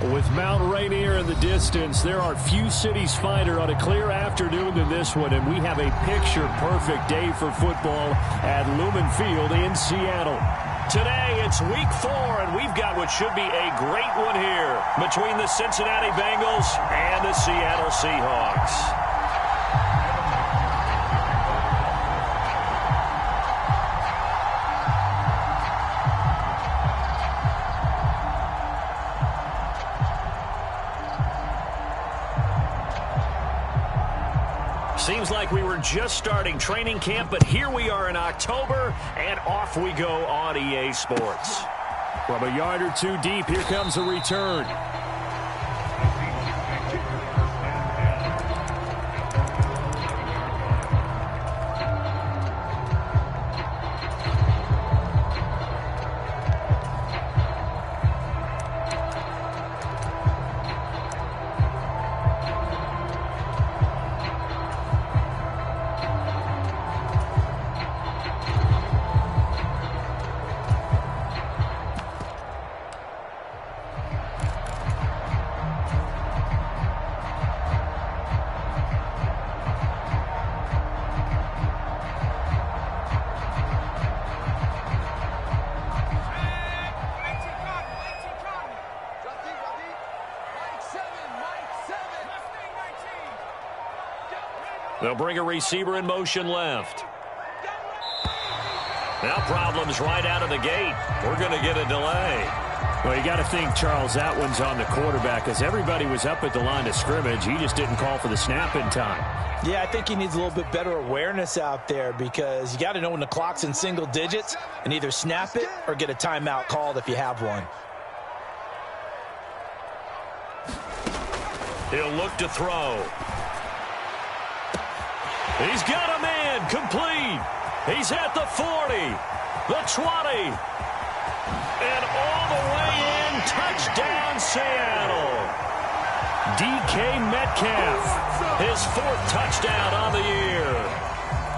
With Mount Rainier in the distance, there are few cities finer on a clear afternoon than this one, and we have a picture-perfect day for football at Lumen Field in Seattle. Today, it's Week 4, and we've got what should be a great one here between the Cincinnati Bengals and the Seattle Seahawks. Seems like we were just starting training camp, but here we are in October, and off we go on EA Sports. From a yard or two deep, here comes a return. They'll bring a receiver in motion left. Now problems right out of the gate. We're going to get a delay. Well, you got to think, Charles, that one's on the quarterback, as everybody was up at the line of scrimmage. He just didn't call for the snap in time. Yeah, I think he needs a little bit better awareness out there, because you got to know when the clock's in single digits and either snap it or get a timeout called if you have one. He'll look to throw. He's got a man complete. He's at the 40, the 20, and all the way in. Touchdown, Seattle. DK Metcalf, his 4th touchdown on the year.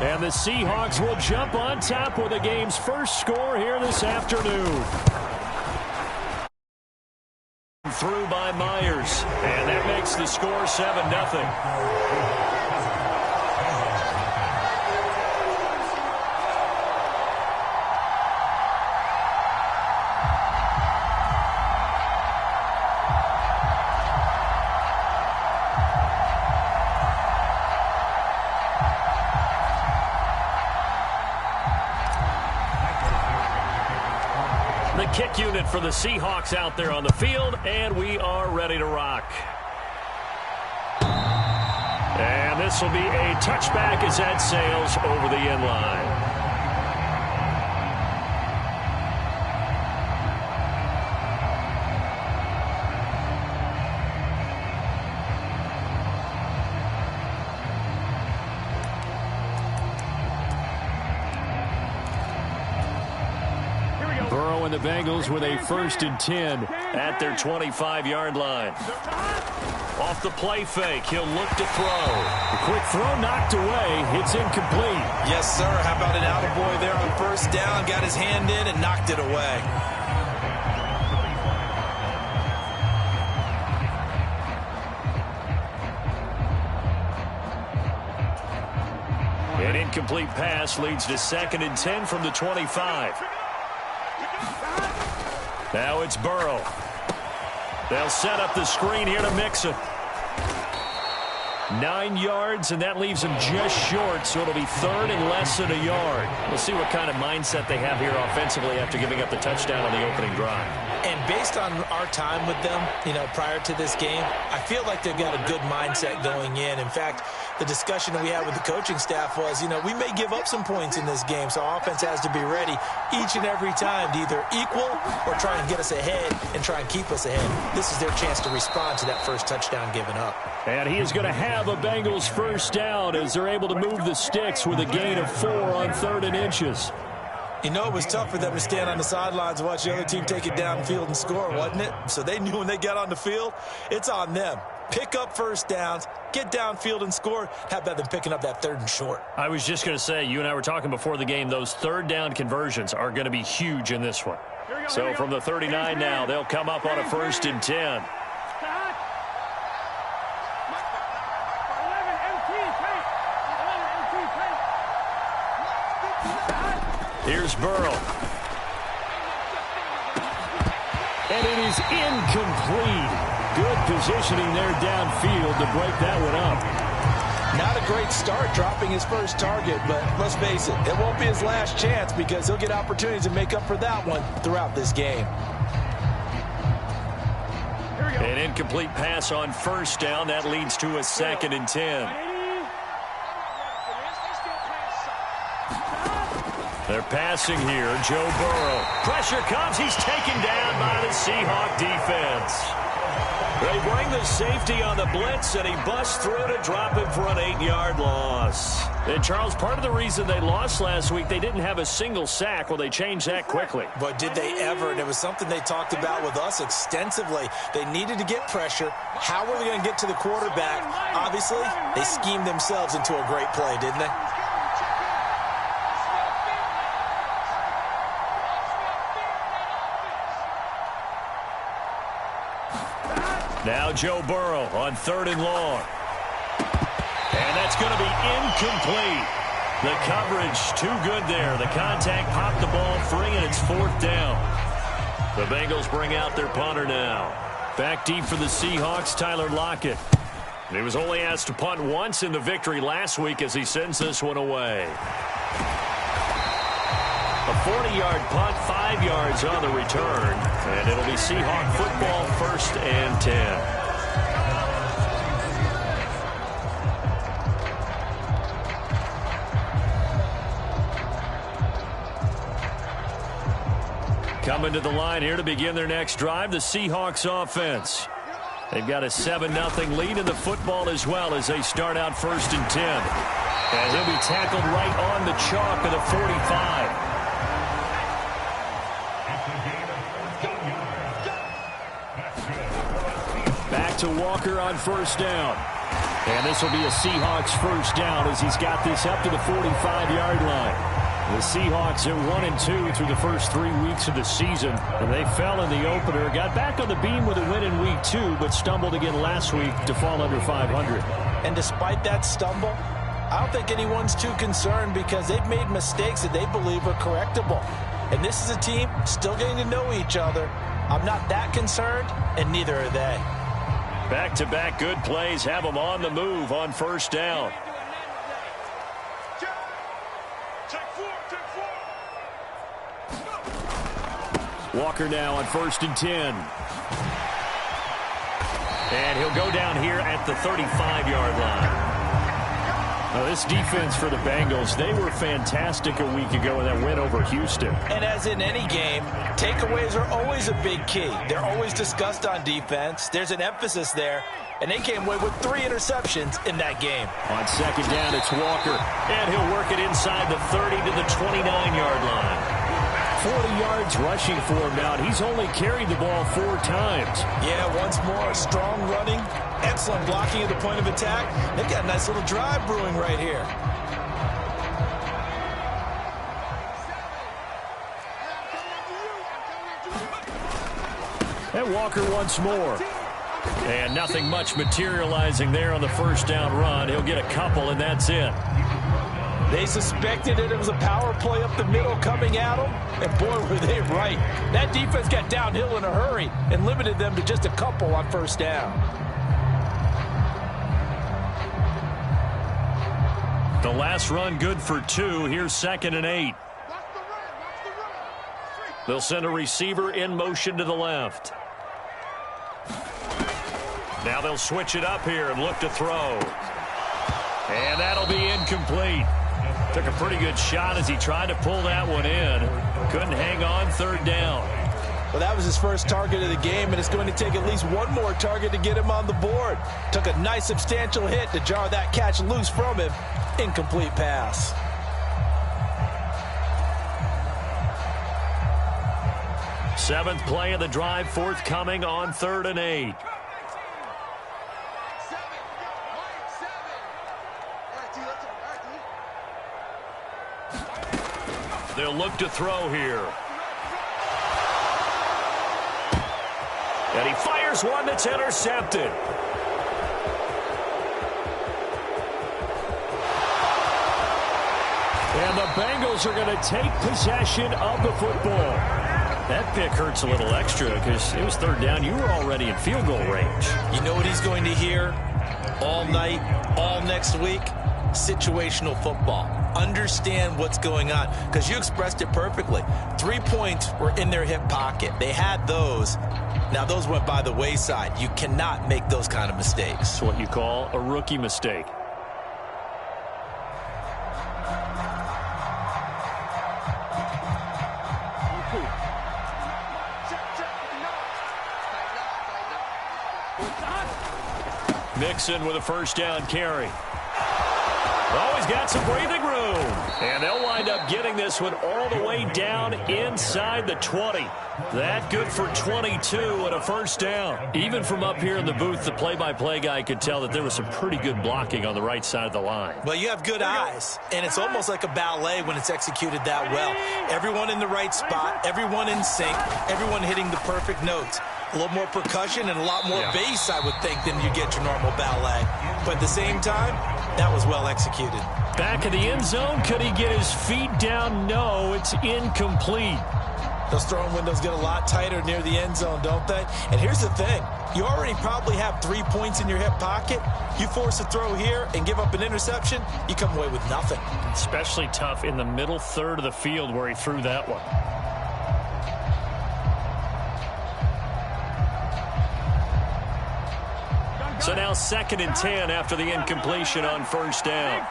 And the Seahawks will jump on top with the game's first score here this afternoon. Through by Myers, and that makes the score 7-0. The kick unit for the Seahawks out there on the field, and we are ready to rock. And this will be a touchback as that sails over the end line. The Bengals with a 1st and 10 at their 25-yard line. Off the play fake, he'll look to throw. The quick throw knocked away. It's incomplete. Yes, sir. How about an attaboy there on 1st down? Got his hand in and knocked it away. An incomplete pass leads to 2nd and 10 from the 25. Now it's Burrow. They'll set up the screen here to Mixon. 9 yards, and that leaves him just short, so it'll be 3rd and less than a yard. We'll see what kind of mindset they have here offensively after giving up the touchdown on the opening drive. And based on our time with them, prior to this game, I feel like they've got a good mindset going in. In fact, the discussion that we had with the coaching staff was, we may give up some points in this game, so our offense has to be ready each and every time to either equal or try and get us ahead and try and keep us ahead. This is their chance to respond to that first touchdown given up. And he is going to have a Bengals 1st down as they're able to move the sticks with a gain of 4 on 3rd and inches. It was tough for them to stand on the sidelines and watch the other team take it downfield and score, wasn't it? So they knew when they got on the field, it's on them. Pick up 1st downs, get downfield and score. How about them picking up that 3rd and short? I was just going to say, you and I were talking before the game, those 3rd down conversions are going to be huge in this one. So from the 39 now, they'll come up on a 1st and 10. Here's Burrow. And it is incomplete. Good positioning there downfield to break that one up. Not a great start dropping his first target, but let's face it, it won't be his last chance because he'll get opportunities to make up for that one throughout this game. An incomplete pass on first down. That leads to a 2nd and 10. They're passing here. Joe Burrow. Pressure comes. He's taken down by the Seahawk defense. They bring the safety on the blitz, and he busts through to drop him for an 8-yard loss. And, Charles, part of the reason they lost last week, they didn't have a single sack. Well, they changed that quickly. But did they ever? And it was something they talked about with us extensively. They needed to get pressure. How were they going to get to the quarterback? Obviously, they schemed themselves into a great play, didn't they? Now Joe Burrow on 3rd and long. And that's going to be incomplete. The coverage too good there. The contact popped the ball free, and it's 4th down. The Bengals bring out their punter now. Back deep for the Seahawks, Tyler Lockett. He was only asked to punt once in the victory last week as he sends this one away. A 40-yard punt, 5 yards on the return, and it'll be Seahawk football, 1st and 10. Coming to the line here to begin their next drive, the Seahawks offense. They've got a 7-0 lead in the football as well as they start out 1st and 10. And he'll be tackled right on the chalk of the 45. Back to Walker on 1st down. And this will be a Seahawks 1st down as he's got this up to the 45-yard line. The Seahawks are 1-2 through the first 3 weeks of the season. And they fell in the opener, got back on the beam with a win in week 2, but stumbled again last week to fall under 500. And despite that stumble, I don't think anyone's too concerned because they've made mistakes that they believe are correctable. And this is a team still getting to know each other. I'm not that concerned, and neither are they. Back-to-back good plays have them on the move on 1st down. Walker now on 1st and 10. And he'll go down here at the 35-yard line. Now, this defense for the Bengals, they were fantastic a week ago in that win over Houston. And as in any game, takeaways are always a big key. They're always discussed on defense. There's an emphasis there, and they came away with 3 interceptions in that game. On 2nd down, it's Walker, and he'll work it inside the 30 to the 29-yard line. 40 yards rushing for him now. He's only carried the ball 4 times. Yeah, once more, strong running, excellent blocking at the point of attack. They've got a nice little drive brewing right here. And Walker once more. And nothing much materializing there on the 1st down run. He'll get a couple, and that's it. They suspected it was a power play up the middle coming at them, and boy, were they right. That defense got downhill in a hurry and limited them to just a couple on 1st down. The last run good for 2. Here's 2nd and 8. They'll send a receiver in motion to the left. Now they'll switch it up here and look to throw. And that'll be incomplete. Took a pretty good shot as he tried to pull that one in. Couldn't hang on 3rd down. Well, that was his first target of the game, and it's going to take at least one more target to get him on the board. Took a nice substantial hit to jar that catch loose from him. Incomplete pass. Seventh play of the drive forthcoming on 3rd and 8. They'll look to throw here. And he fires one that's intercepted. And the Bengals are going to take possession of the football. That pick hurts a little extra because it was third down. You were already in field goal range. You know what he's going to hear all night, all next week? Situational football. Understand what's going on, because you expressed it perfectly. 3 points were in their hip pocket. They had those. Now, those went by the wayside. You cannot make those kind of mistakes. It's what you call a rookie mistake. Mixon with a first down carry. Oh, he's got some breathing room. And they'll wind up getting this one all the way down inside the 20. That good for 22 and a first down. Even from up here in the booth, the play-by-play guy could tell that there was some pretty good blocking on the right side of the line. Well, you have good eyes, and it's almost like a ballet when it's executed that well. Everyone in the right spot, everyone in sync, everyone hitting the perfect notes. A little more percussion and a lot more bass, I would think, than you get your normal ballet. But at the same time, that was well executed. Back in the end zone, could he get his feet down? No, it's incomplete. Those throwing windows get a lot tighter near the end zone, don't they? And here's the thing. You already probably have 3 points in your hip pocket. You force a throw here and give up an interception, you come away with nothing. Especially tough in the middle third of the field where he threw that one. So now 2nd and 10 after the incompletion on first down.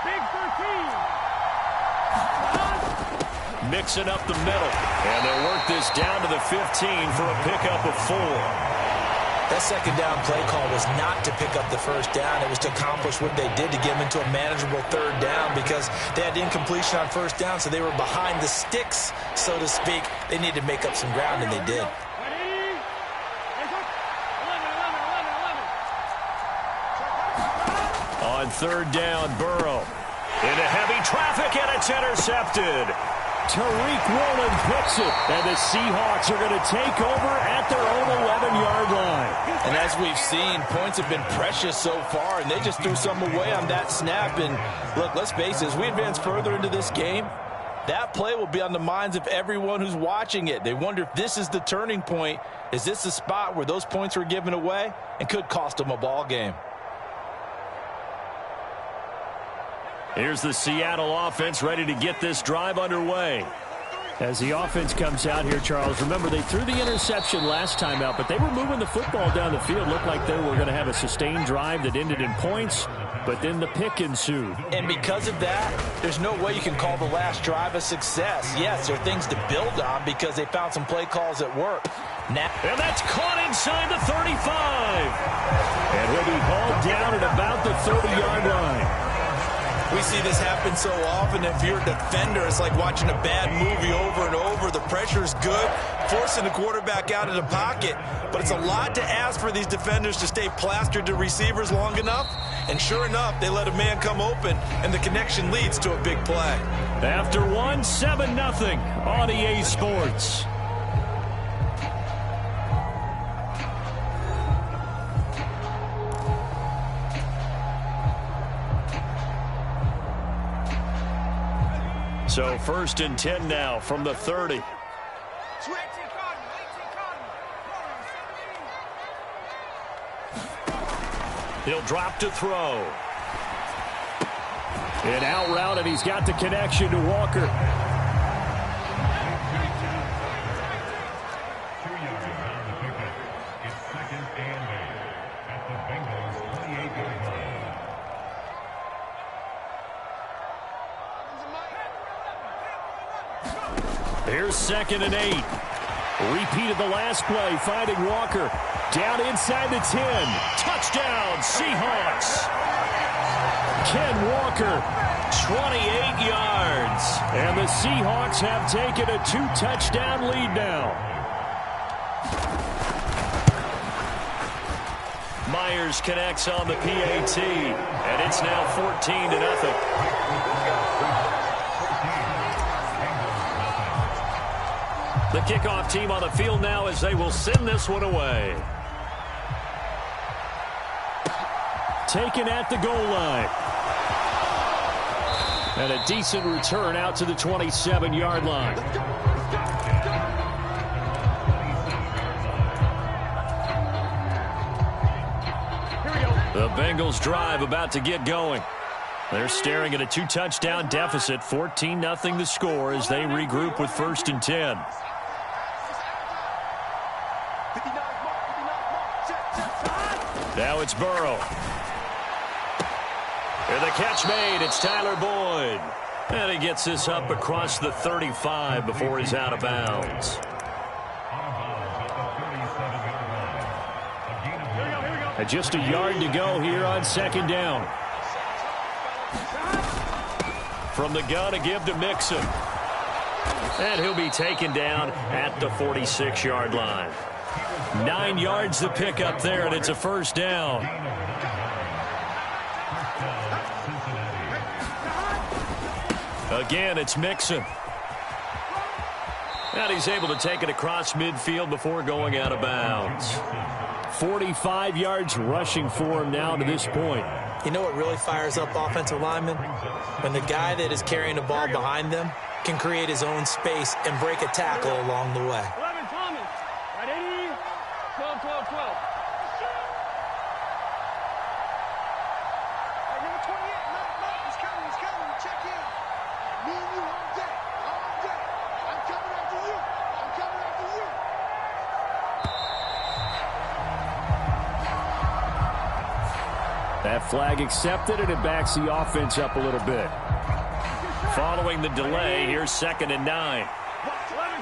Big 13. Mixing up the middle. And they'll work this down to the 15 for a pickup of 4. That second down play call was not to pick up the first down. It was to accomplish what they did to get them into a manageable third down, because they had incompletion on first down, so they were behind the sticks, so to speak. They needed to make up some ground, and they did. On third down, Burrow. Into heavy traffic, and it's intercepted. Tariq Woolen picks it, and the Seahawks are going to take over at their own 11-yard line. And as we've seen, points have been precious so far, and they just threw some away on that snap. And look, let's face it, as we advance further into this game, that play will be on the minds of everyone who's watching it. They wonder if this is the turning point. Is this the spot where those points were given away and could cost them a ball game? Here's the Seattle offense ready to get this drive underway. As the offense comes out here, Charles, remember they threw the interception last time out, but they were moving the football down the field. Looked like they were going to have a sustained drive that ended in points, but then the pick ensued. And because of that, there's no way you can call the last drive a success. Yes, there are things to build on because they found some play calls that work. And that's caught inside the 35. And he'll be hauled down at about the 30-yard line. We see this happen so often. If you're a defender, it's like watching a bad movie over and over. The pressure's good, forcing the quarterback out of the pocket. But it's a lot to ask for these defenders to stay plastered to receivers long enough. And sure enough, they let a man come open, and the connection leads to a big play. After 7-0 on EA Sports. So 1st and 10 now from the 30. He'll drop to throw. And out route, and he's got the connection to Walker. Here's 2nd and 8. Repeated the last play, finding Walker. Down inside the 10. Touchdown, Seahawks. Ken Walker, 28 yards. And the Seahawks have taken a 2-touchdown lead now. Myers connects on the PAT. And it's now 14-0. The kickoff team on the field now as they will send this one away. Taken at the goal line. And a decent return out to the 27-yard line. The Bengals drive about to get going. They're staring at a 2-touchdown deficit, 14-0 the score as they regroup with 1st and 10. Now it's Burrow. And the catch made. It's Tyler Boyd. And he gets this up across the 35 before he's out of bounds. And just a yard to go here on 2nd down. From the gun, a give to Mixon. And he'll be taken down at the 46-yard line. 9 yards to pick up there, and it's a 1st down. Again, it's Mixon. And he's able to take it across midfield before going out of bounds. 45 yards rushing for him now to this point. You know what really fires up offensive linemen? When the guy that is carrying the ball behind them can create his own space and break a tackle along the way. 11, Thomas. Ready? 12, 12, 12. Number 28, Matt, he's coming, check in. Me and you all day, I'm coming after you. That flag accepted, and it backs the offense up a little bit. Following the delay, here's 2nd and 9. 11,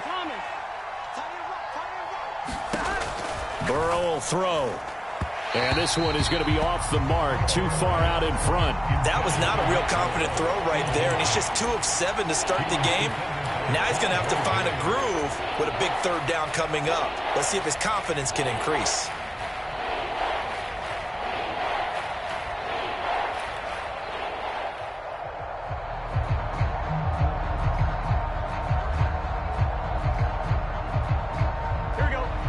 Thomas. Burrow will throw. And this one is going to be off the mark, too far out in front. That was not a real confident throw right there, and he's just 2 of 7 to start the game. Now he's going to have to find a groove with a big 3rd down coming up. Let's see if his confidence can increase.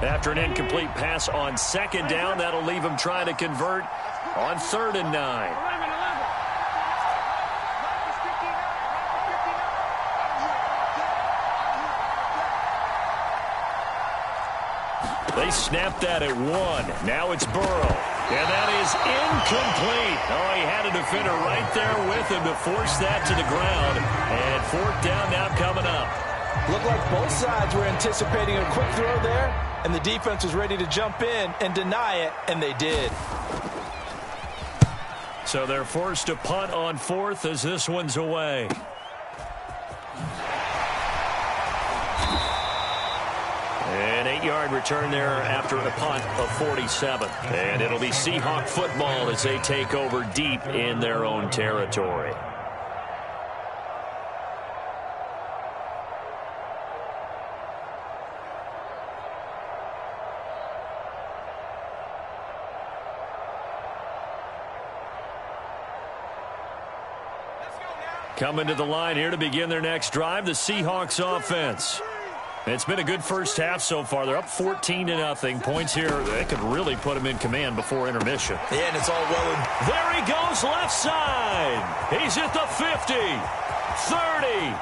After an incomplete pass on 2nd down, that'll leave him trying to convert on 3rd and 9. 11. They snapped that at 1. Now it's Burrow. And that is incomplete. Oh, he had a defender right there with him to force that to the ground. And 4th down now coming up. Looked like both sides were anticipating a quick throw there, and the defense was ready to jump in and deny it, and they did. So they're forced to punt on 4th as this one's away. An 8-yard return there after a punt of 47. And it'll be Seahawk football as they take over deep in their own territory. Coming to the line here to begin their next drive, the Seahawks offense. It's been a good first half so far. They're up 14-0. Points here, they could really put them in command before intermission. Yeah, and it's all well. There he goes, left side. He's at the 50, 30,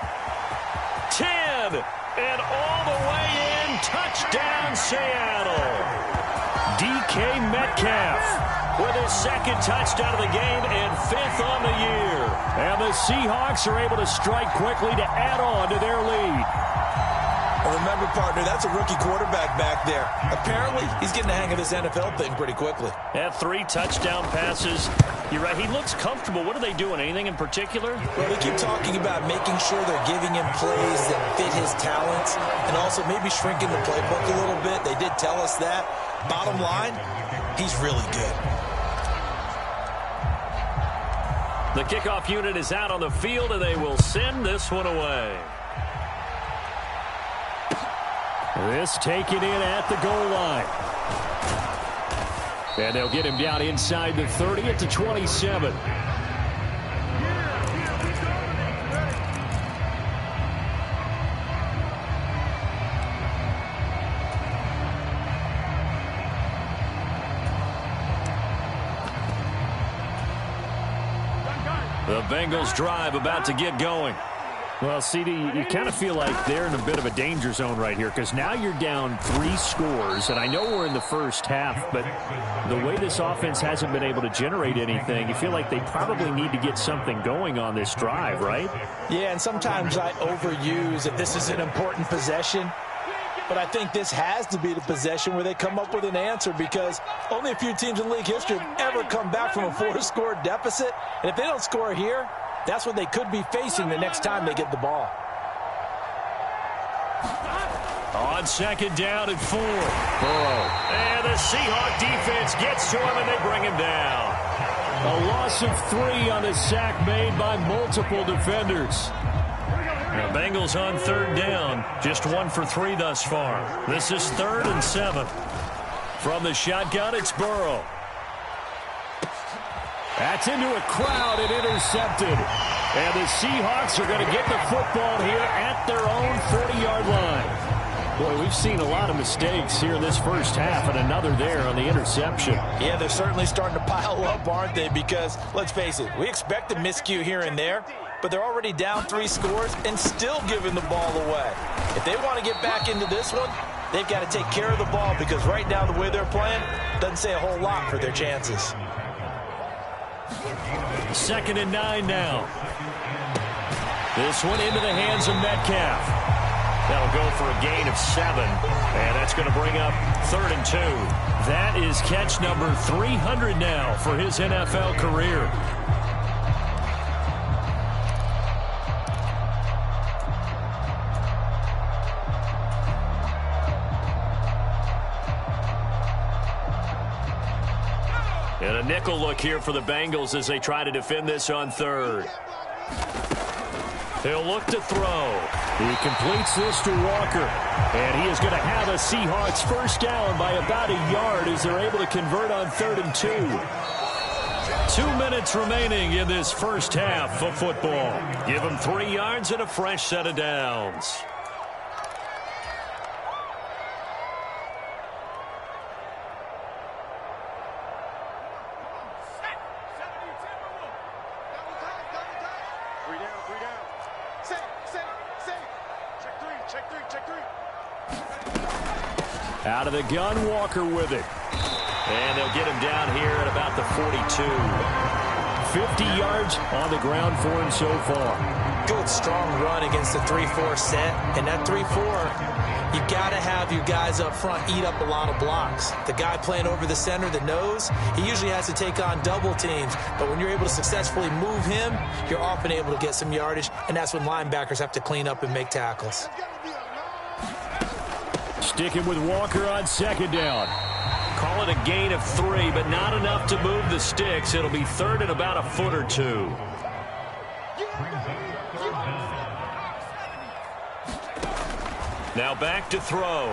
10, and all the way in. Touchdown, Seattle. DK Metcalf with his 2nd touchdown of the game and 5th on the year. And the Seahawks are able to strike quickly to add on to their lead. And remember, partner, that's a rookie quarterback back there. Apparently, he's getting the hang of this NFL thing pretty quickly. Have 3 touchdown passes. You're right, he looks comfortable. What are they doing? Anything in particular? Well, they keep talking about making sure they're giving him plays that fit his talents and also maybe shrinking the playbook a little bit. They did tell us that. Bottom line, he's really good. The kickoff unit is out on the field, and they will send this one away. This taken in at the goal line. And they'll get him down inside the 30 at the 27. The Bengals drive about to get going. Well, CD, you kind of feel like they're in a bit of a danger zone right here because now you're down 3 scores, and I know we're in the first half, but the way this offense hasn't been able to generate anything, you feel like they probably need to get something going on this drive, right? Yeah, and sometimes I overuse that this is an important possession, but I think this has to be the possession where they come up with an answer because only a few teams in league history have ever come back from a 4-score deficit, and if they don't score here, that's what they could be facing the next time they get the ball. On second down and 4. And the Seahawk defense gets to him, and they bring him down. A loss of 3 on a sack made by multiple defenders. The Bengals on third down. Just 1 for 3 thus far. This is 3rd and 7. From the shotgun, it's Burrow. That's into a crowd and intercepted. And the Seahawks are going to get the football here at their own 40-yard line. Boy, we've seen a lot of mistakes here in this first half, and another there on the interception. Yeah, they're certainly starting to pile up, aren't they? Because, let's face it, we expect a miscue here and there, but they're already down 3 scores and still giving the ball away. If they want to get back into this one, they've got to take care of the ball because right now the way they're playing doesn't say a whole lot for their chances. 2nd and 9 now. This one into the hands of Metcalf. That'll go for a gain of 7. And that's going to bring up 3rd and 2. That is catch number 300 now for his NFL career. And a nickel look here for the Bengals as they try to defend this on 3rd. He'll look to throw. He completes this to Walker. And he is going to have a Seahawks first down by about a yard as they're able to convert on 3rd and 2. 2 minutes remaining in this first half of football. Give them 3 yards and a fresh set of downs. Out of the gun, Walker with it. And they'll get him down here at about the 42. 50 yards on the ground for him so far. Good, strong run against the 3-4 set. And that 3-4, you got to have your guys up front eat up a lot of blocks. The guy playing over the center, the nose, he usually has to take on double teams. But when you're able to successfully move him, you're often able to get some yardage. And that's when linebackers have to clean up and make tackles. Sticking with Walker on 2nd down. Call it a gain of 3, but not enough to move the sticks. It'll be 3rd and about a foot or 2. Now back to throw.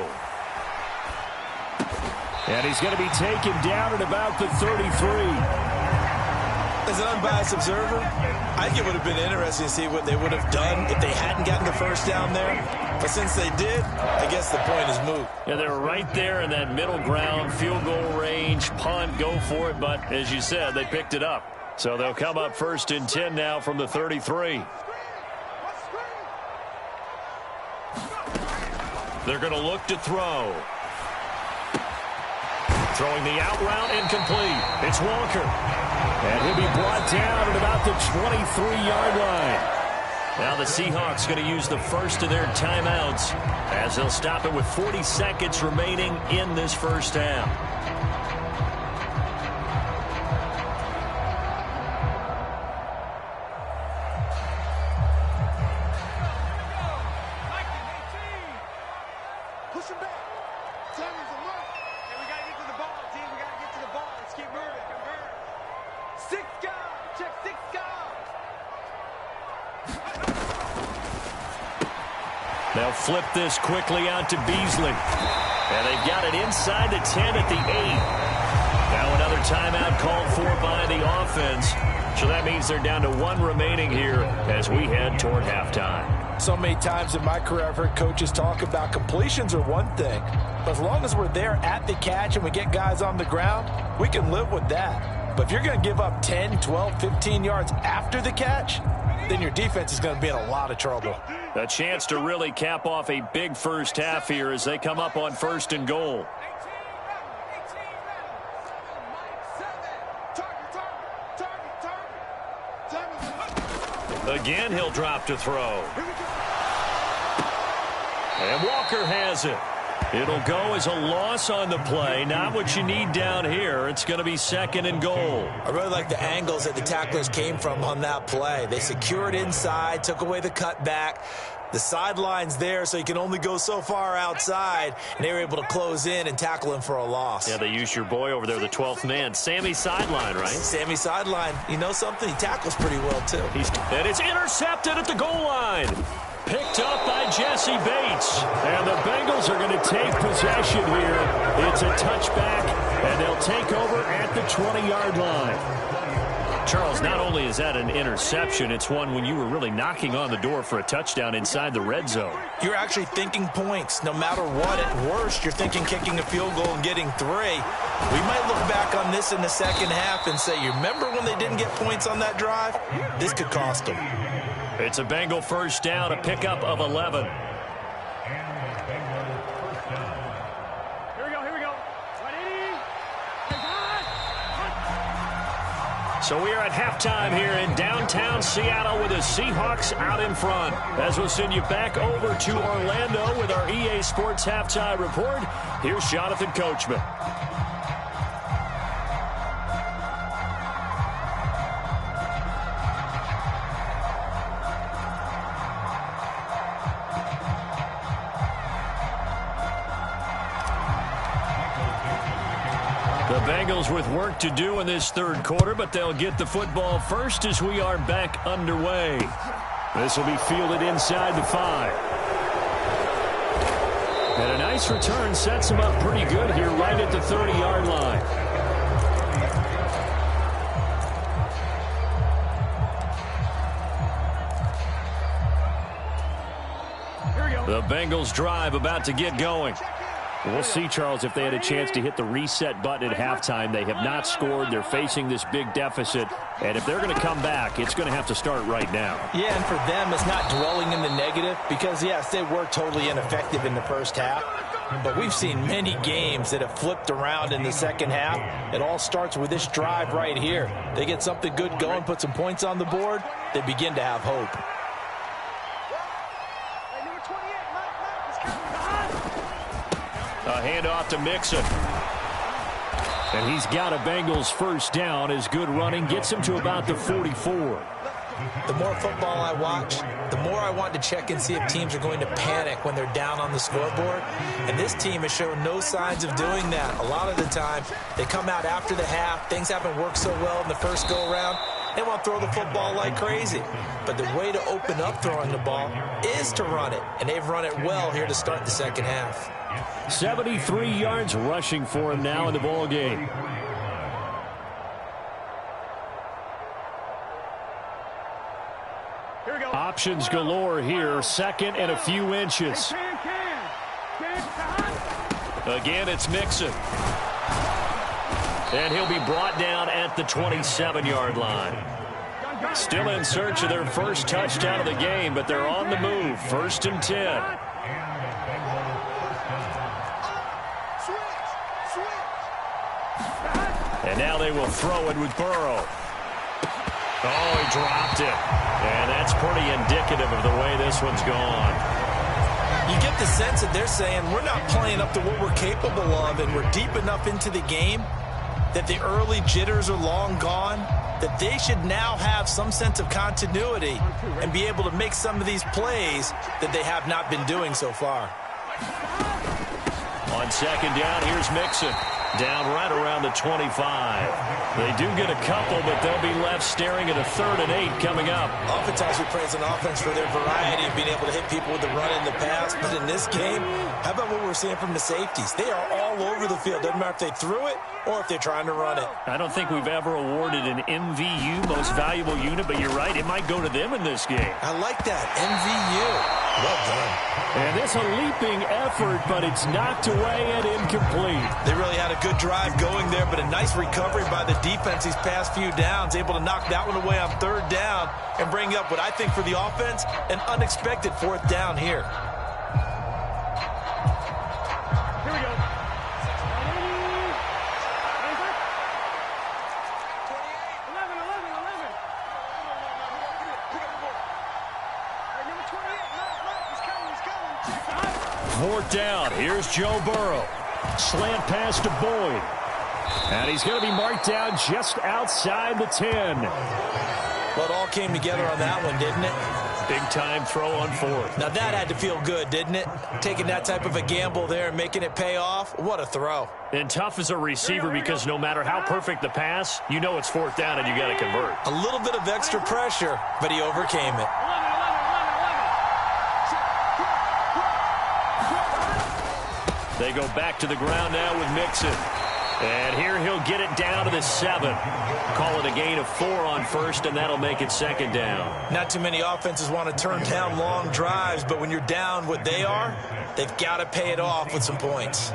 And he's going to be taken down at about the 33. As an unbiased observer, I think it would have been interesting to see what they would have done if they hadn't gotten the first down there. But since they did, I guess the point is moot. Yeah, they're right there in that middle ground, field goal range, punt, go for it. But as you said, they picked it up. So they'll come up 1st and 10 now from the 33. They're going to look to throw. Throwing the out route, incomplete. It's Walker. And he'll be brought down at about the 23-yard line. Now the Seahawks going to use the first of their timeouts as they'll stop it with 40 seconds remaining in this first half. Push him back. Time is a mark. Hey, we got to get to the ball, team. We got to get to the ball. Let's keep moving. Convert. 6 guard. Check 6 guard. They'll flip this quickly out to Beasley. And they've got it inside the 10 at the 8. Now another timeout called for by the offense. So that means they're down to 1 remaining here as we head toward halftime. So many times in my career I've heard coaches talk about completions are one thing. But as long as we're there at the catch and we get guys on the ground, we can live with that. But if you're going to give up 10, 12, 15 yards after the catch, then your defense is going to be in a lot of trouble. A chance to really cap off a big first half here as they come up on 1st and goal. Again, he'll drop to throw. And Walker has it. It'll go as a loss on the play. Not what you need down here. It's going to be 2nd and goal. I really like the angles that the tacklers came from on that play. They secured inside, took away the cutback. The sideline's there, so you can only go so far outside, and they were able to close in and tackle him for a loss. Yeah, they used your boy over there, the 12th man. Sammy Sideline, right? Sammy Sideline. You know something? He tackles pretty well, too. And it's intercepted at the goal line. Picked up by Jesse Bates. And the Bengals are going to take possession here. It's a touchback, and they'll take over at the 20-yard line. Charles, not only is that an interception, it's one when you were really knocking on the door for a touchdown inside the red zone. You're actually thinking points. No matter what, at worst, you're thinking kicking a field goal and getting 3. We might look back on this in the second half and say, you remember when they didn't get points on that drive? This could cost them. It's a Bengal first down, a pickup of 11. So we are at halftime here in downtown Seattle with the Seahawks out in front. As we'll send you back over to Orlando with our EA Sports Halftime Report, here's Jonathan Coachman. Bengals with work to do in this 3rd quarter, but they'll get the football first as we are back underway. This will be fielded inside the 5. And a nice return sets them up pretty good here right at the 30-yard line. The Bengals drive about to get going. We'll see, Charles, if they had a chance to hit the reset button at halftime. They have not scored. They're facing this big deficit. And if they're going to come back, it's going to have to start right now. Yeah, and for them, it's not dwelling in the negative because, yes, they were totally ineffective in the first half. But we've seen many games that have flipped around in the second half. It all starts with this drive right here. They get something good going, put some points on the board, they begin to have hope. A handoff to Mixon. And he's got a Bengals first down as good running gets him to about the 44. The more football I watch, the more I want to check and see if teams are going to panic when they're down on the scoreboard. And this team has shown no signs of doing that. A lot of the time, they come out after the half. Things haven't worked so well in the first go-around. They want to throw the football like crazy. But the way to open up throwing the ball is to run it. And they've run it well here to start the second half. 73 yards rushing for him now in the ball game. Options galore here. 2nd and a few inches. Again, it's Mixon. And he'll be brought down at the 27-yard line. Still in search of their first touchdown of the game, but they're on the move. 1st and 10. And now they will throw it with Burrow. Oh, he dropped it. And that's pretty indicative of the way this one's gone. You get the sense that they're saying we're not playing up to what we're capable of, and we're deep enough into the game that the early jitters are long gone, that they should now have some sense of continuity and be able to make some of these plays that they have not been doing so far. On 2nd down, here's Mixon. Down right around the 25. They do get a couple, but they'll be left staring at a 3rd and 8 coming up. Oftentimes we praise an offense for their variety of being able to hit people with the run in the pass. But in this game, how about what we're seeing from the safeties? They are all over the field. Doesn't matter if they threw it or if they're trying to run it. I don't think we've ever awarded an MVU, most valuable unit, but you're right. It might go to them in this game. I like that. MVU. Well done. And it's a leaping effort, but it's knocked away and incomplete. They really had a good drive going there, but a nice recovery by the defense these past few downs, able to knock that one away on 3rd down and bring up what I think for the offense, an unexpected 4th down here. Here we go. 11. Number 28. He's coming. 4th down. Here's Joe Burrow. Slant pass to Boyd. And he's going to be marked down just outside the 10. Well, it all came together on that one, didn't it? Big-time throw on 4th. Now, that had to feel good, didn't it? Taking that type of a gamble there and making it pay off. What a throw. And tough as a receiver because no matter how perfect the pass, you know it's 4th down and you got to convert. A little bit of extra pressure, but he overcame it. 11. They go back to the ground now with Mixon. And here he'll get it down to the 7. Call it a gain of 4 on 1st, and that'll make it 2nd down. Not too many offenses want to turn down long drives, but when you're down what they are, they've got to pay it off with some points.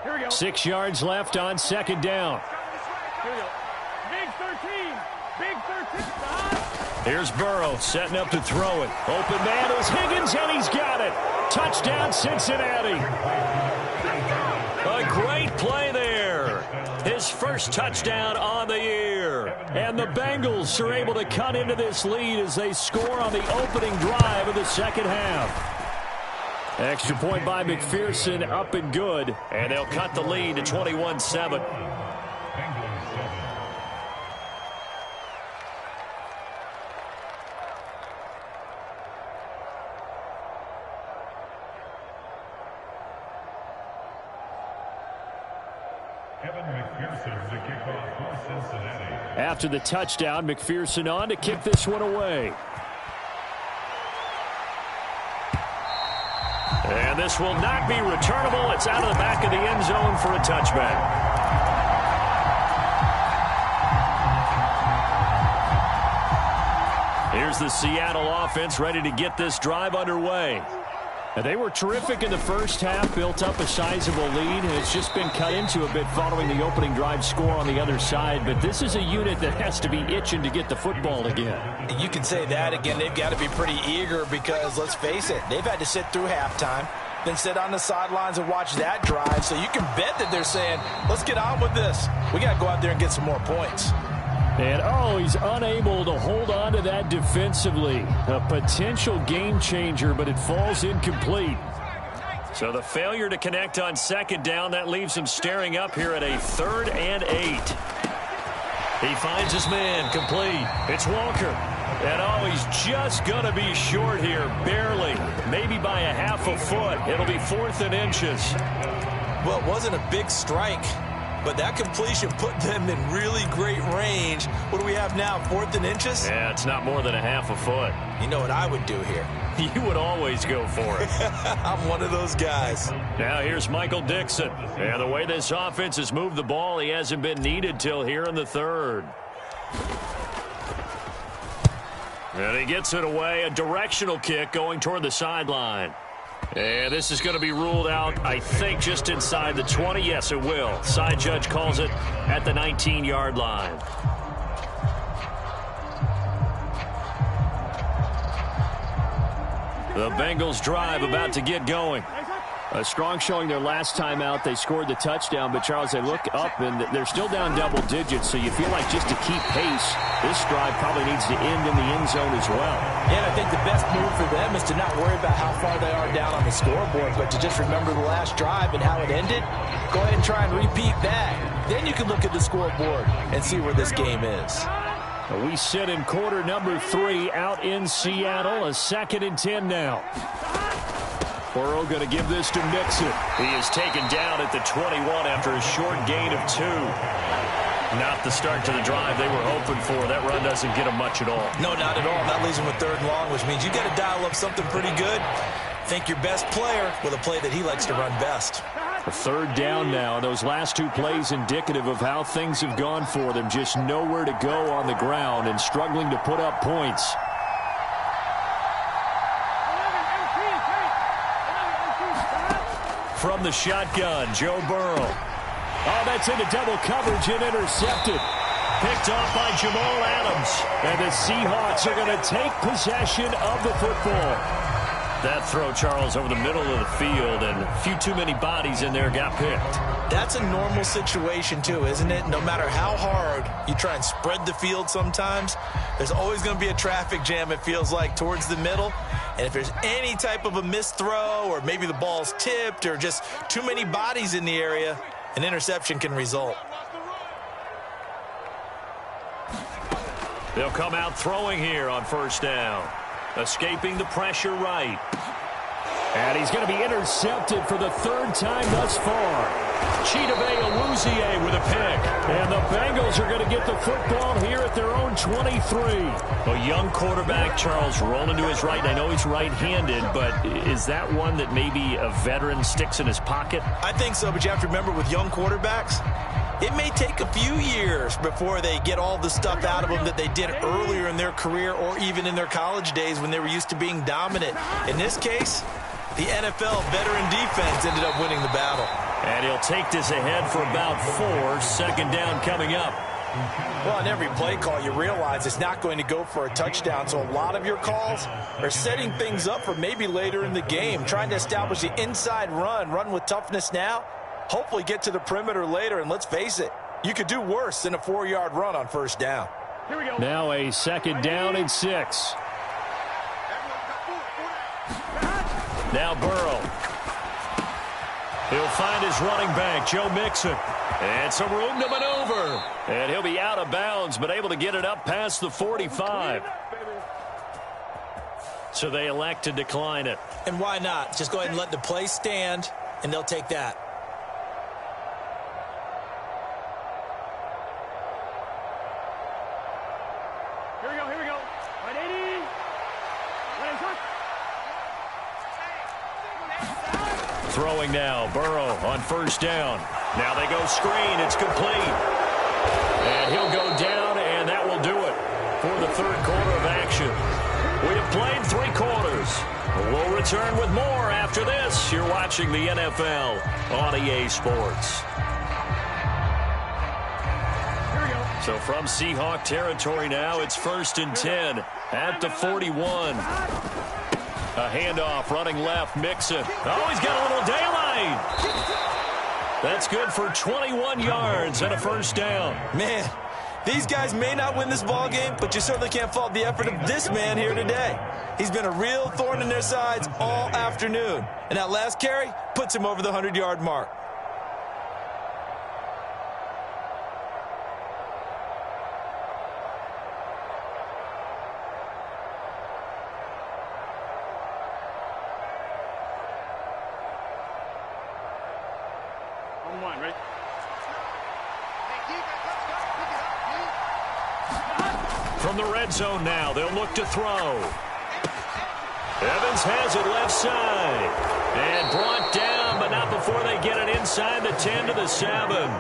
Here we go. 6 yards left on 2nd down. Here we go. Big 13. Big 13. Here's Burrow setting up to throw it. Open man is Higgins, and he's got it. Touchdown, Cincinnati. A great play there. His first touchdown on the year. And the Bengals are able to cut into this lead as they score on the opening drive of the 2nd half. Extra point by McPherson, up and good. And they'll cut the lead to 21-7. After the touchdown, McPherson on to kick this one away. And this will not be returnable. It's out of the back of the end zone for a touchback. Here's the Seattle offense ready to get this drive underway. They were terrific in the first half, built up a sizable lead, and it's just been cut into a bit following the opening drive score on the other side. But this is a unit that has to be itching to get the football again. You can say that again. They've got to be pretty eager because, let's face it, they've had to sit through halftime, then sit on the sidelines and watch that drive. So you can bet that they're saying, let's get on with this. We got to go out there and get some more points. And, oh, he's unable to hold on to that defensively. A potential game changer, but it falls incomplete. So the failure to connect on 2nd down, that leaves him staring up here at a 3rd and 8. He finds his man, complete. It's Walker. And, oh, he's just going to be short here, barely. Maybe by a half a foot. It'll be 4th and inches. Well, it wasn't a big strike, but that completion put them in really great range. What do we have now, 4th and inches? Yeah, it's not more than a half a foot. You know what I would do here? You would always go for it. I'm one of those guys. Now here's Michael Dixon. And the way this offense has moved the ball, he hasn't been needed till here in the 3rd. And he gets it away. A directional kick going toward the sideline. And this is going to be ruled out, I think, just inside the 20. Yes, it will. Side judge calls it at the 19-yard line. The Bengals drive about to get going. A strong showing their last time out. They scored the touchdown, but, Charles, they look up, and they're still down double digits, so you feel like just to keep pace, this drive probably needs to end in the end zone as well. Yeah, and I think the best move for them is to not worry about how far they are down on the scoreboard, but to just remember the last drive and how it ended. Go ahead and try and repeat that. Then you can look at the scoreboard and see where this game is. We sit in quarter number 3 out in Seattle. A 2nd and 10 now. Burrow going to give this to Mixon. He is taken down at the 21 after a short gain of 2. Not the start to the drive they were hoping for. That run doesn't get them much at all. No, not at all. That leaves them with 3rd and long, which means you got to dial up something pretty good. Think your best player with a play that he likes to run best. A 3rd down now. Those last 2 plays indicative of how things have gone for them. Just nowhere to go on the ground and struggling to put up points. from the shotgun, Joe Burrow. Oh, that's into double coverage and intercepted. Picked off by Jamal Adams. And the Seahawks are going to take possession of the football. That throw, Charles, over the middle of the field, and a few too many bodies in there got picked. That's a normal situation, too, isn't it? No matter how hard you try and spread the field sometimes, there's always going to be a traffic jam, it feels like, towards the middle. And if there's any type of a missed throw, or maybe the ball's tipped, or just too many bodies in the area, an interception can result. They'll come out throwing here on first down. Escaping the pressure right. And he's going to be intercepted for the third time thus far. Chidobe Awuzie with a pick. And the Bengals are going to get the football here at their own 23. A young quarterback, Charles, rolling to his right. I know he's right-handed, but is that one that maybe a veteran sticks in his pocket? I think so, but you have to remember with young quarterbacks, it may take a few years before they get all the stuff out of them that they did earlier in their career or even in their college days when they were used to being dominant. In this case, the NFL veteran defense ended up winning the battle. And he'll take this ahead for about 4. Second down coming up. Well, on every play call, you realize it's not going to go for a touchdown. So a lot of your calls are setting things up for maybe later in the game, trying to establish the inside run with toughness now. Hopefully get to the perimeter later, and let's face it, you could do worse than a 4-yard run on first down. Here we go. Now a second down and 6. Now Burrow. He'll find his running back, Joe Mixon. And some room to maneuver. And he'll be out of bounds, but able to get it up past the 45. So they elect to decline it. And why not? Just go ahead and let the play stand, and they'll take that. Here we go. 180. 180. Throwing now, Burrow on first down. Now they go screen, it's complete. And he'll go down, and that will do it for the third quarter of action. We have played 3 quarters. We'll return with more after this. You're watching the NFL on EA Sports. So from Seahawk territory now, it's 1st and 10 at the 41. A handoff running left, Mixon. Oh, he's got a little daylight. That's good for 21 yards and a first down. Man, these guys may not win this ball game, but you certainly can't fault the effort of this man here today. He's been a real thorn in their sides all afternoon. And that last carry puts him over the 100-yard mark. Ready? From the red zone now, they'll look to throw. Evans has it left side. And brought down, but not before they get it inside the 10 to the 7.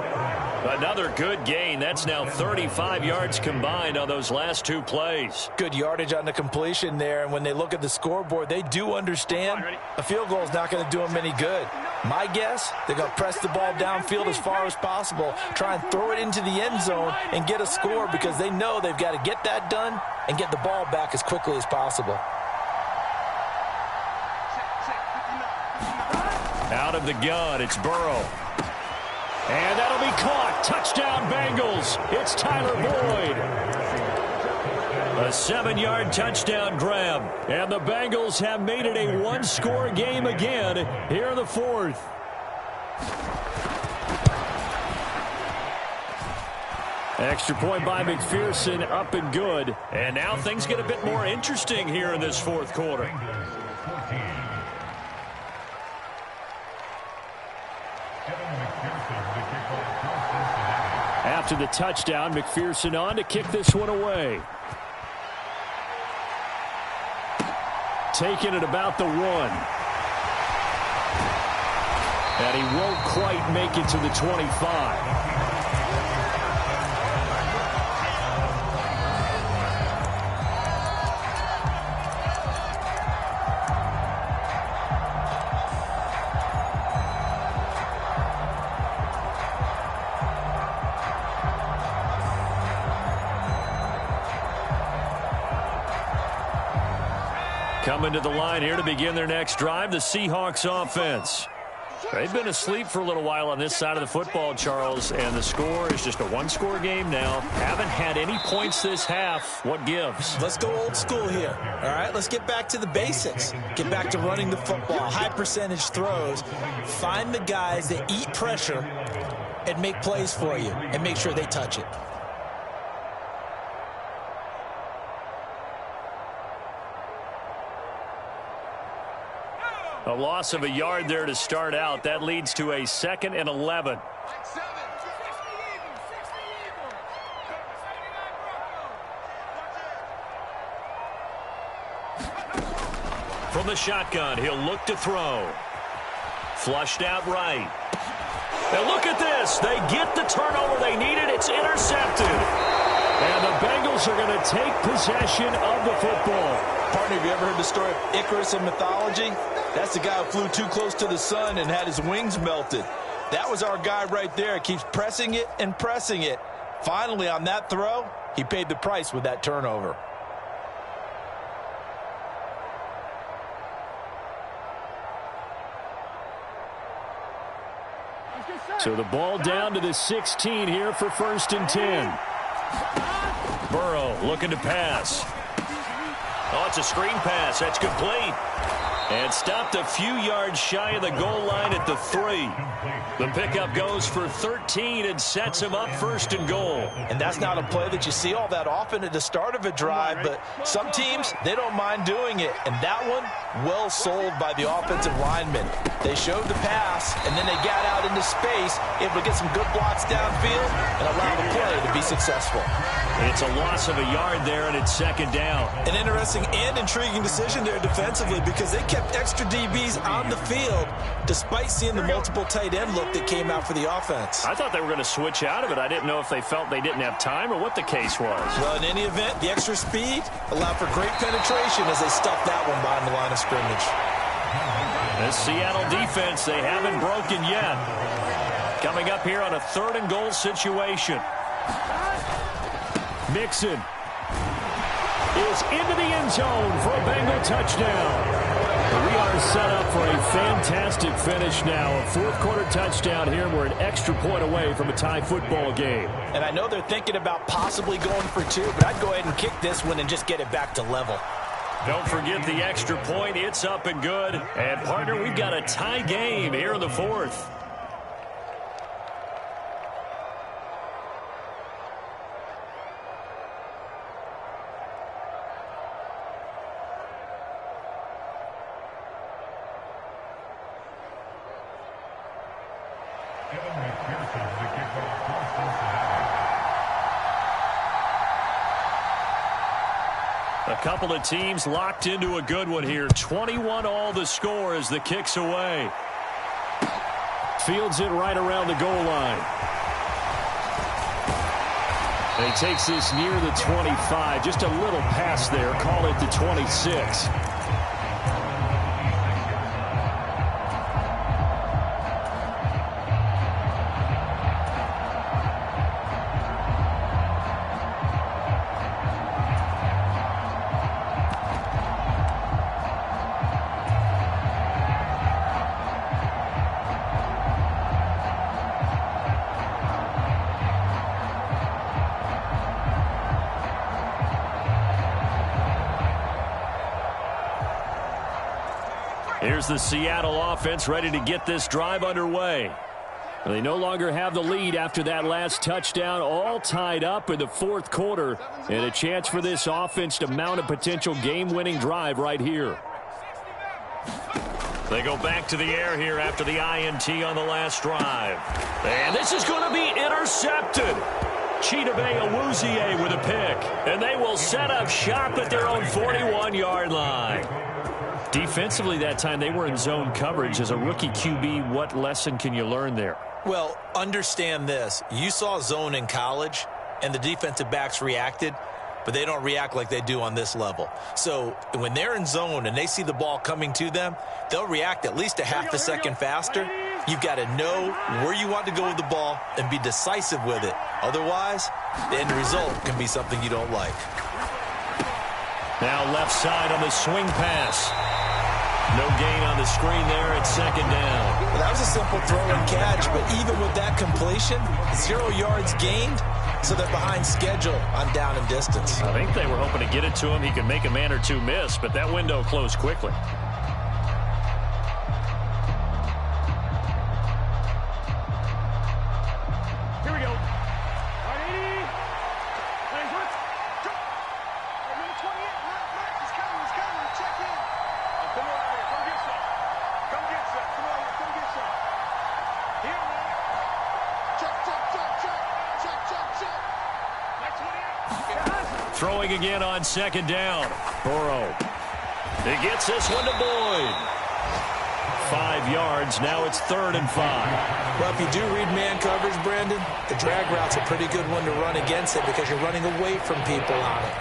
Another good gain. That's now 35 yards combined on those last 2 plays. Good yardage on the completion there, and when they look at the scoreboard, they do understand a field goal is not going to do them any good. My guess, they're going to press the ball downfield as far as possible, try and throw it into the end zone and get a score because they know they've got to get that done and get the ball back as quickly as possible. Out of the gun, it's Burrow. And that'll be caught. Touchdown, Bengals. It's Tyler Boyd. A 7-yard touchdown grab. And the Bengals have made it a 1-score game again here in the 4th. Extra point by McPherson, up and good. And now things get a bit more interesting here in this 4th quarter. After the touchdown, McPherson on to kick this one away. Taking it about the 1. And he won't quite make it to the 25. Coming to the line here to begin their next drive, the Seahawks offense. They've been asleep for a little while on this side of the football, Charles, and the score is just a one-score game now. Haven't had any points this half. What gives? Let's go old school here, all right? Let's get back to the basics. Get back to running the football, high-percentage throws. Find the guys that eat pressure and make plays for you and make sure they touch it. A loss of a yard there to start out. That leads to a 2nd and 11. From the shotgun, he'll look to throw. Flushed out right. And look at this. They get the turnover they needed. It's intercepted. And the Bengals are going to take possession of the football. Partner, have you ever heard the story of Icarus in mythology? That's the guy who flew too close to the sun and had his wings melted. That was our guy right there. Keeps pressing it and pressing it. Finally, on that throw, he paid the price with that turnover. So the ball down to the 16 here for 1st and 10. Burrow looking to pass. Oh, it's a screen pass. That's complete. And stopped a few yards shy of the goal line at the 3. The pickup goes for 13 and sets him up 1st and goal. And that's not a play that you see all that often at the start of a drive, but some teams, they don't mind doing it. And that one, well sold by the offensive lineman. They showed the pass, and then they got out into space, able to get some good blocks downfield and allow the play to be successful. It's a loss of a yard there, and it's 2nd down. An interesting and intriguing decision there defensively because they kept extra DBs on the field despite seeing the multiple tight end look that came out for the offense. I thought they were going to switch out of it. I didn't know if they felt they didn't have time or what the case was. Well, in any event, the extra speed allowed for great penetration as they stuffed that one behind the line of scrimmage. The Seattle defense, they haven't broken yet. Coming up here on a 3rd and goal situation. Mixon is into the end zone for a Bengal touchdown. We are set up for a fantastic finish now. A 4th quarter touchdown here. We're an extra point away from a tie football game. And I know they're thinking about possibly going for 2, but I'd go ahead and kick this one and just get it back to level. Don't forget the extra point. It's up and good. And, partner, we've got a tie game here in the 4th. A couple of teams locked into a good one here. 21 all the score as the kick's away. Fields it right around the goal line. And he takes this near the 25. Just a little pass there. Call it the 26. Here's the Seattle offense ready to get this drive underway. They no longer have the lead after that last touchdown, all tied up in the 4th quarter, and a chance for this offense to mount a potential game-winning drive right here. They go back to the air here after the INT on the last drive. And this is going to be intercepted. Chidobe Awuzie with a pick, and they will set up shop at their own 41-yard line. Defensively that time, they were in zone coverage. As a rookie QB, what lesson can you learn there? Well, understand this. You saw zone in college, and the defensive backs reacted, but they don't react like they do on this level. So when they're in zone and they see the ball coming to them, they'll react at least a half a second faster. You've got to know where you want to go with the ball and be decisive with it. Otherwise, the end result can be something you don't like. Now left side on the swing pass. No gain on the screen there at second down. Well, that was a simple throw and catch, but even with that completion, 0 yards gained, so they're behind schedule on down and distance. I think they were hoping to get it to him. He could make a man or two miss, but that window closed quickly. Here we go. 180. Nice one. Go. Number 28, Matt, he's coming, check in. Come on out here. Come get some. Come get some. Come on, come get some. Here, man. Check. Next one. Throwing again on second down. Burrow. He gets this one to Boyd. 5 yards. Now it's 3rd and 5. Well, if you do read man coverage, Brandon, the drag route's a pretty good one to run against it because you're running away from people on it.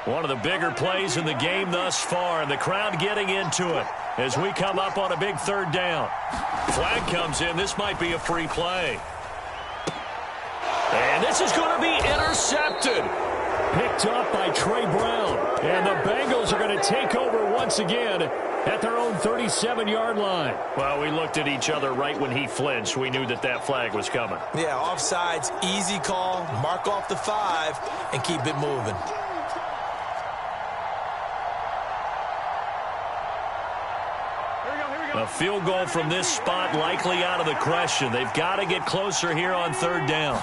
One of the bigger plays in the game thus far, and the crowd getting into it as we come up on a big 3rd down. Flag comes in. This might be a free play. And this is going to be intercepted. Picked up by Trey Brown. And the Bengals are going to take over once again at their own 37-yard line. Well, we looked at each other right when he flinched. We knew that that flag was coming. Yeah, offsides, easy call, mark off the 5, and keep it moving. A field goal from this spot likely out of the question. They've got to get closer here on 3rd down.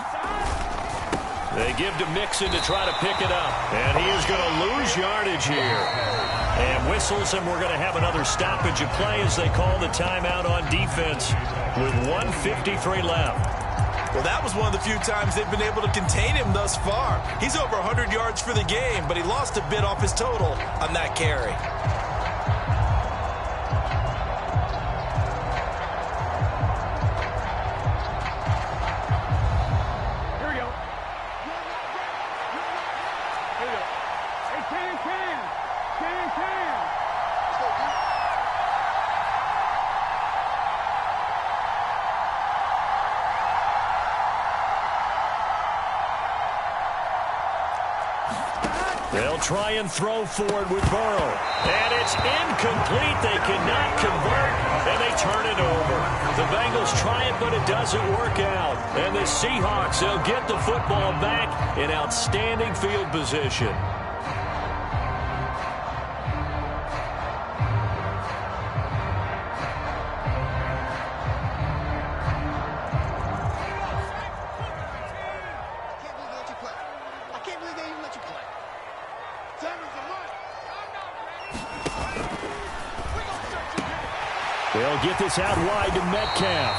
They give to Mixon to try to pick it up. And he is going to lose yardage here. And whistles, and we're going to have another stoppage of play as they call the timeout on defense with 1:53 left. Well, that was one of the few times they've been able to contain him thus far. He's over 100 yards for the game, but he lost a bit off his total on that carry. They'll try and throw forward with Burrow. And it's incomplete. They cannot convert, and they turn it over. The Bengals try it, but it doesn't work out. And the Seahawks, they'll get the football back in outstanding field position. They'll get this out wide to Metcalf.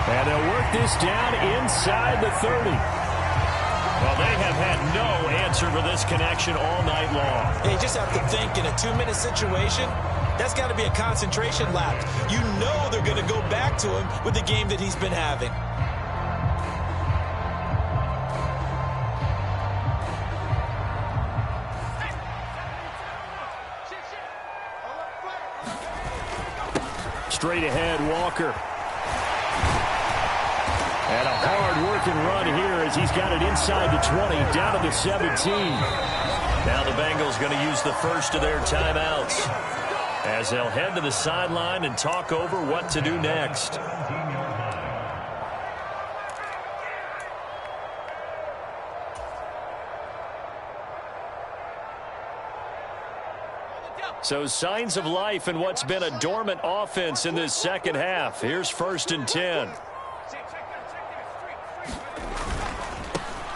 And they'll work this down inside the 30. Well, they have had no answer for this connection all night long. Yeah, you just have to think in a 2-minute situation, that's got to be a concentration lapse. You know they're going to go back to him with the game that he's been having. Straight ahead, Walker. And a hard-working run here as he's got it inside the 20, down to the 17. Now the Bengals going to use the first of their timeouts as they'll head to the sideline and talk over what to do next. So signs of life in what's been a dormant offense in this second half. Here's 1st and 10.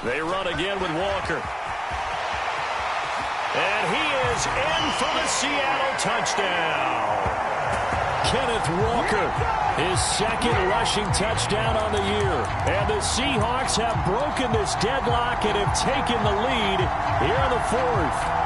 They run again with Walker. And he is in for the Seattle touchdown. Kenneth Walker, his 2nd rushing touchdown on the year. And the Seahawks have broken this deadlock and have taken the lead here in the 4th.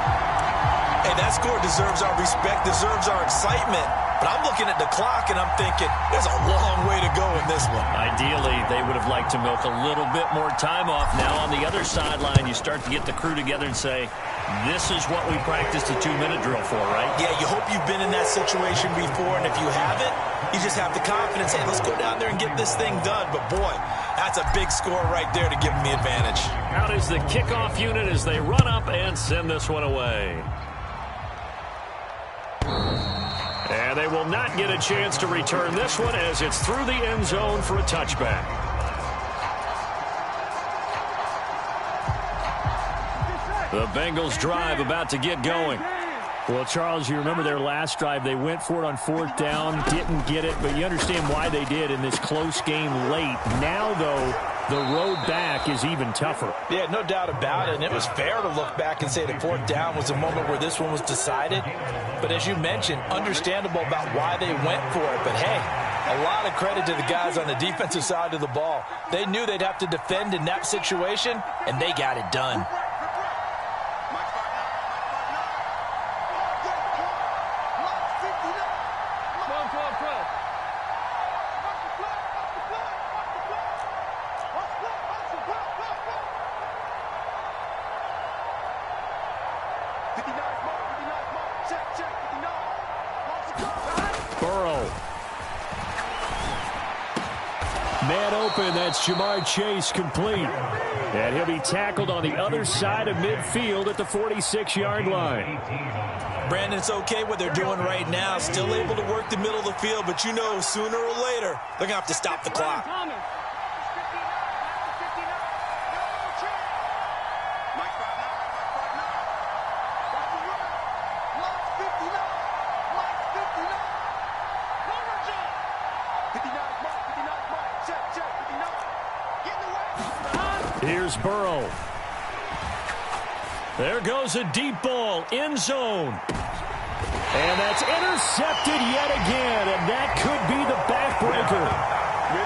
Hey, that score deserves our respect, deserves our excitement. But I'm looking at the clock, and I'm thinking, there's a long way to go in this one. Ideally, they would have liked to milk a little bit more time off. Now on the other sideline, you start to get the crew together and say, This is what we practiced a 2-minute drill for, right? Yeah, you hope you've been in that situation before, and if you haven't, you just have the confidence, hey, let's go down there and get this thing done. But, boy, that's a big score right there to give them the advantage. Out is the kickoff unit as they run up and send this one away. And they will not get a chance to return this one as it's through the end zone for a touchback. The Bengals drive about to get going. Well, Charles, you remember their last drive. They went for it on 4th down, didn't get it, but you understand why they did in this close game late. Now, though, the road back is even tougher. Yeah, no doubt about it. And it was fair to look back and say the 4th down was a moment where this one was decided. But as you mentioned, understandable about why they went for it. But, hey, a lot of credit to the guys on the defensive side of the ball. They knew they'd have to defend in that situation, and they got it done. Man open, that's Jamar Chase complete. And he'll be tackled on the other side of midfield at the 46-yard line. Brandon, it's okay what they're doing right now. Still able to work the middle of the field, but you know sooner or later they're going to have to stop the clock. Here's Burrow. There goes a deep ball, end zone. And that's intercepted yet again, and that could be the backbreaker.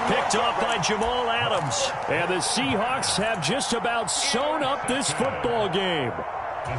Picked off by Jamal Adams. And the Seahawks have just about sewn up this football game.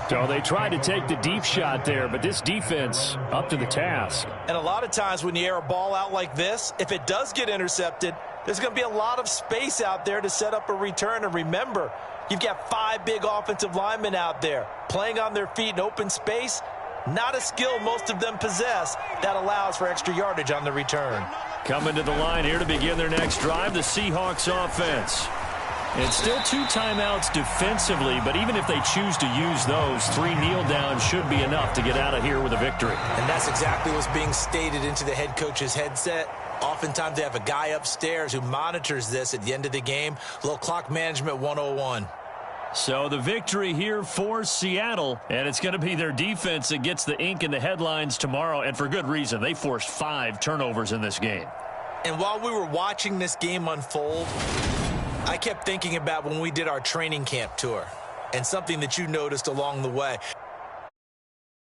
So they tried to take the deep shot there, but this defense up to the task. And a lot of times when you air a ball out like this, if it does get intercepted, there's going to be a lot of space out there to set up a return. And remember, you've got 5 big offensive linemen out there playing on their feet in open space. Not a skill most of them possess that allows for extra yardage on the return. Coming to the line here to begin their next drive, the Seahawks offense. And still 2 timeouts defensively, but even if they choose to use those, 3 kneel downs should be enough to get out of here with a victory. And that's exactly what's being stated into the head coach's headset. Oftentimes they have a guy upstairs who monitors this at the end of the game. A little clock management 101. So the victory here for Seattle, and it's going to be their defense that gets the ink in the headlines tomorrow, and for good reason. They forced 5 turnovers in this game. And while we were watching this game unfold, I kept thinking about when we did our training camp tour and something that you noticed along the way.